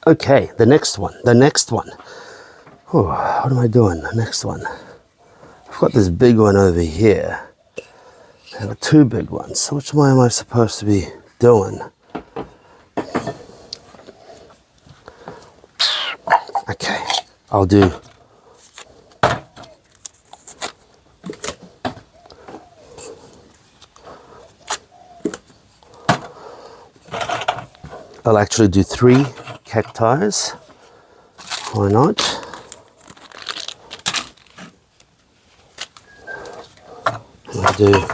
Okay, the next one. Oh, what am I doing? The next one. I've got this big one over here. I've got two big ones. So which one am I supposed to be doing? Okay, I'll do. I'll actually do 3 cacti. Why not? I'll do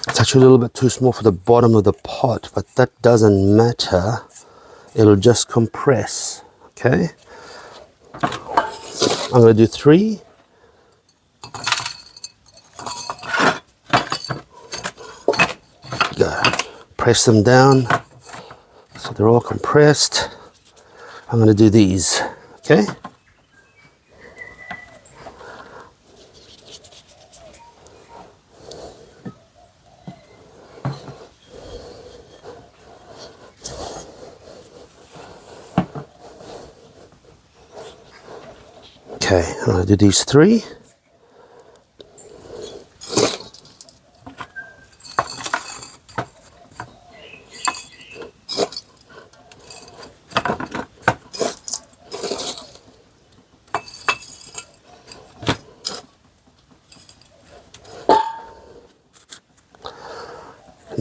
it's actually a little bit too small for the bottom of the pot, but that doesn't matter. It'll just compress. Okay. I'm going to do 3. Press them down so they're all compressed. I'm going to do these. Okay. Okay, I'm going to do these 3.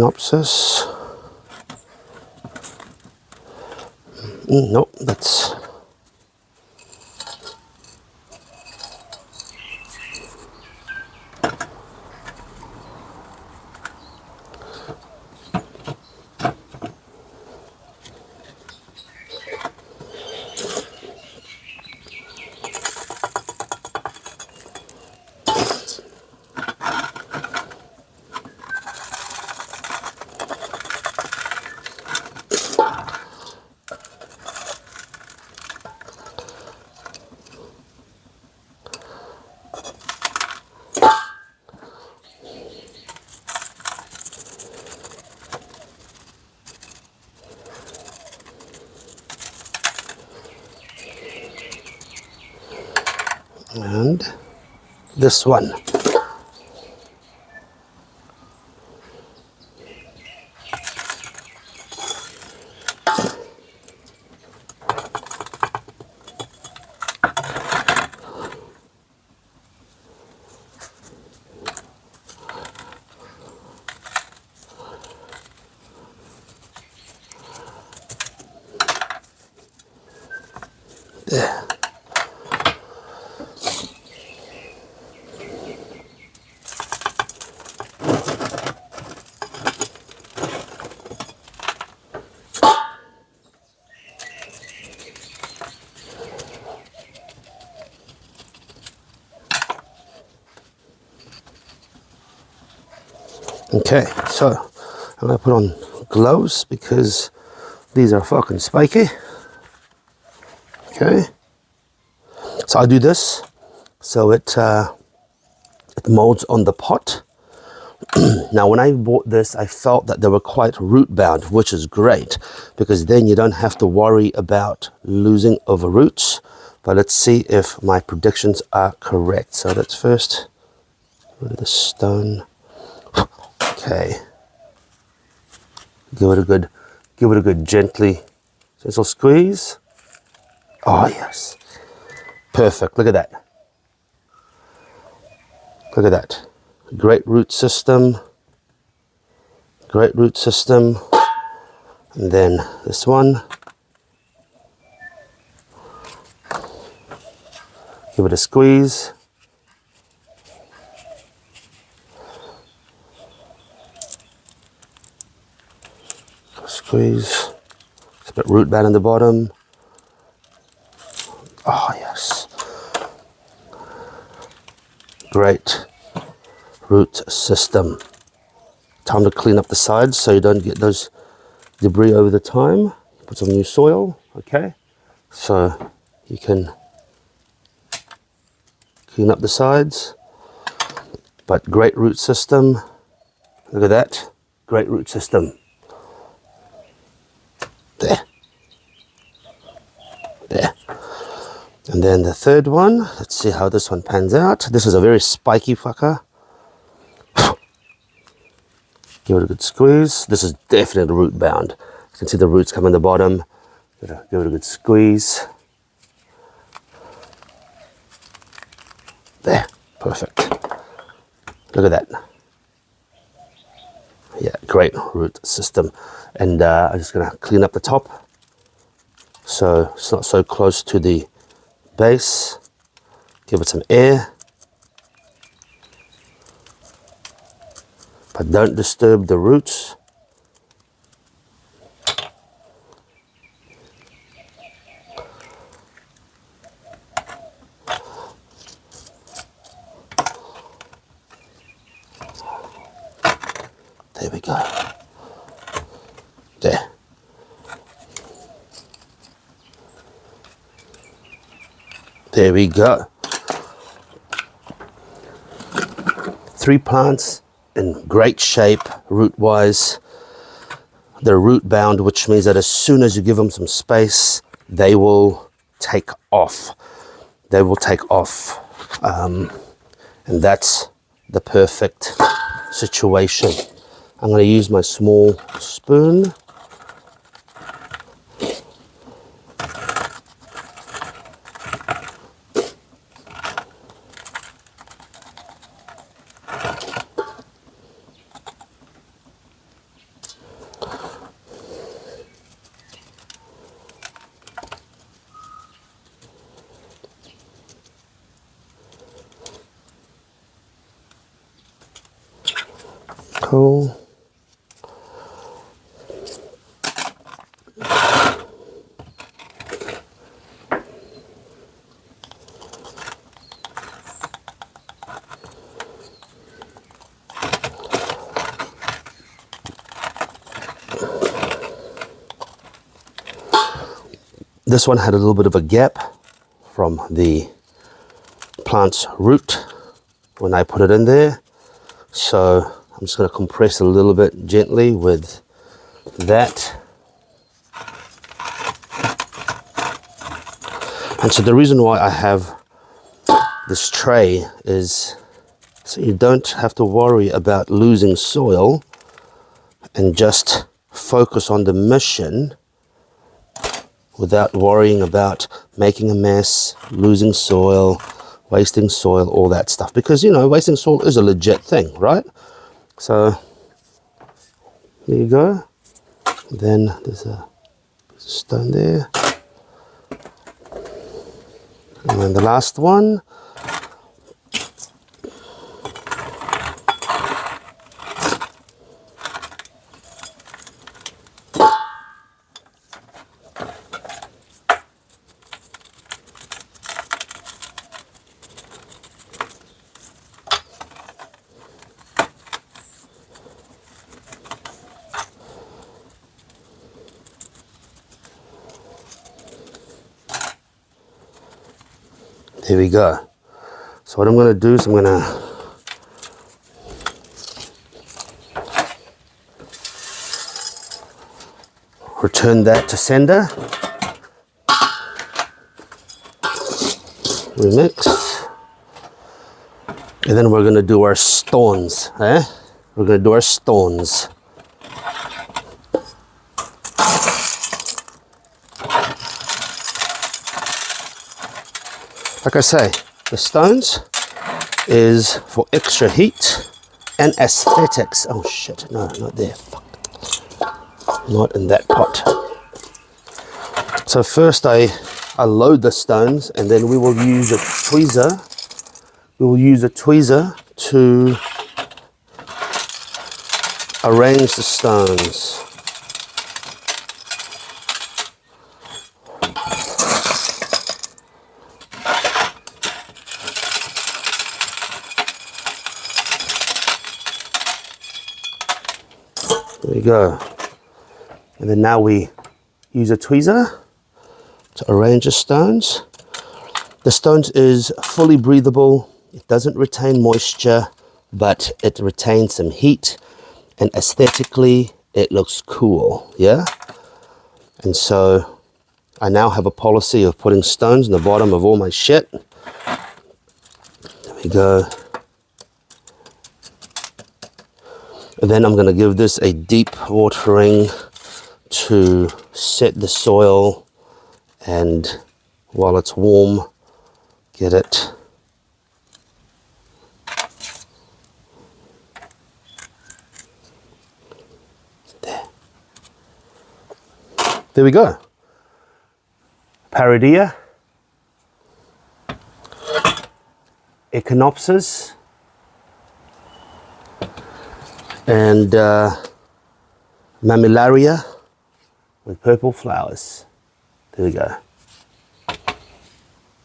Echinopsis. Nope, that's... and this one. There. Okay, so I'm going to put on gloves because these are fucking spiky. Okay, so I do this so it molds on the pot. Now when I bought this, I felt that they were quite root bound, which is great because then you don't have to worry about losing over roots. But let's see if my predictions are correct. So let's first rid of the stone. Okay, give it a good gently gentle squeeze. Oh yes, perfect. Look at that. Look at that. Great root system. Great root system. And then this one. Give it a squeeze. Squeeze. It's a bit root bound in the bottom. Oh yes. Great root system. Time to clean up the sides so you don't get those debris over the time. Put some new soil. Okay. So you can clean up the sides, but great root system. Look at that, great root system. There. And then the third one, let's see how this one pans out. This is a very spiky fucker. Give it a good squeeze. This is definitely root bound. You can see the roots come in the bottom. Give it a good squeeze. There, perfect. Look at that. Yeah, great root system. And I'm just gonna clean up the top so it's not so close to the base. Give it some air, but don't disturb the roots. There we go. There. There we go. 3 plants in great shape root-wise. They're root-bound, which means that as soon as you give them some space, they will take off. They will take off. And that's the perfect situation. I'm going to use my small spoon. Cool. This one had a little bit of a gap from the plant's root when I put it in there. So I'm just going to compress a little bit gently with that. And so the reason why I have this tray is so you don't have to worry about losing soil and just focus on the mission without worrying about making a mess, losing soil, wasting soil, all that stuff. Because, you know, wasting soil is a legit thing, right? So, there you go. Then there's a stone there. And then the last one. There we go. So what I'm going to do is I'm going to return that to sender. Remix. And then we're going to do our stones. We're going to do our stones. Like I say, the stones is for extra heat and aesthetics. Oh shit, no, not there. Fuck. Not in that pot. So first I load the stones and then we will use a tweezer. We will use a tweezer to arrange the stones. There we go. And then now we use a tweezer to arrange the stones. The stones is fully breathable. It doesn't retain moisture, but it retains some heat, and aesthetically it looks cool, yeah? And so I now have a policy of putting stones in the bottom of all my shit. There we go. And then I'm going to give this a deep watering to set the soil, and while it's warm, get it there. There we go. Parodia, Echinopsis, and Mammaliria with purple flowers. There we go.